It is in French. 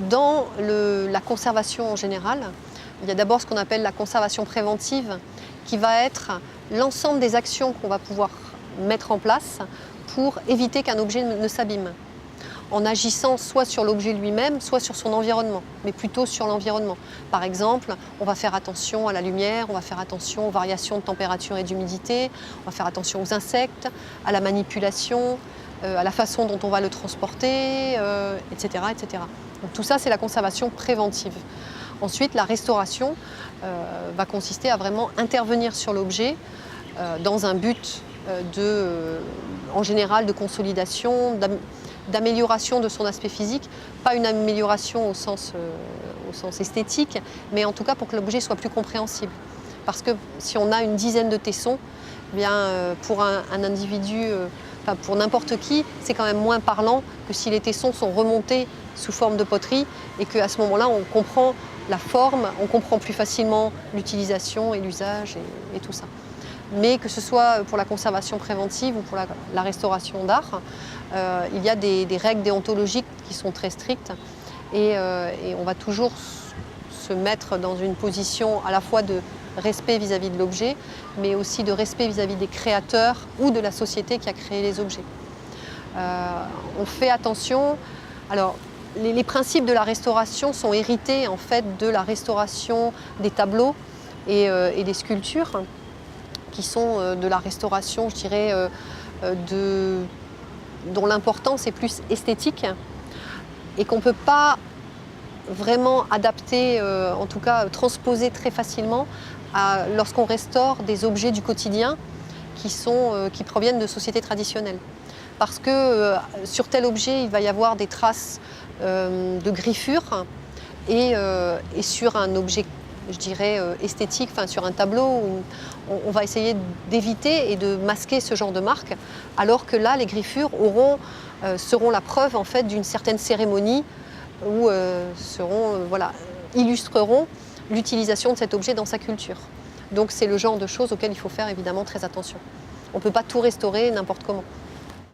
Dans la conservation en général, il y a d'abord ce qu'on appelle la conservation préventive, qui va être l'ensemble des actions qu'on va pouvoir mettre en place pour éviter qu'un objet ne s'abîme, en agissant soit sur l'objet lui-même, soit sur son environnement, mais plutôt sur l'environnement. Par exemple, on va faire attention à la lumière, on va faire attention aux variations de température et d'humidité, on va faire attention aux insectes, à la manipulation, à la façon dont on va le transporter, etc., etc. Donc tout ça, c'est la conservation préventive. Ensuite, la restauration va consister à vraiment intervenir sur l'objet dans un but en général de consolidation, d'amélioration de son aspect physique, pas une amélioration au sens esthétique, mais en tout cas pour que l'objet soit plus compréhensible. Parce que si on a une dizaine de tessons, eh bien, pour un individu, pour n'importe qui, c'est quand même moins parlant que si les tessons sont remontés sous forme de poterie et qu'à ce moment-là, on comprend la forme, on comprend plus facilement l'utilisation et l'usage et tout ça. Mais que ce soit pour la conservation préventive ou pour la restauration d'art, il y a des règles déontologiques qui sont très strictes et on va toujours se mettre dans une position à la fois de respect vis-à-vis de l'objet, mais aussi de respect vis-à-vis des créateurs ou de la société qui a créé les objets. On fait attention. Alors, les principes de la restauration sont hérités en fait de la restauration des tableaux et des sculptures, qui sont de la restauration, je dirais, dont l'importance est plus esthétique et qu'on ne peut pas vraiment adapter, en tout cas transposer très facilement lorsqu'on restaure des objets du quotidien qui proviennent de sociétés traditionnelles. Parce que sur tel objet, il va y avoir des traces de griffures et sur un objet, je dirais, esthétique, sur un tableau, on va essayer d'éviter et de masquer ce genre de marque, alors que là, les griffures seront la preuve en fait d'une certaine cérémonie ou illustreront l'utilisation de cet objet dans sa culture. Donc c'est le genre de choses auxquelles il faut faire évidemment très attention. On ne peut pas tout restaurer n'importe comment.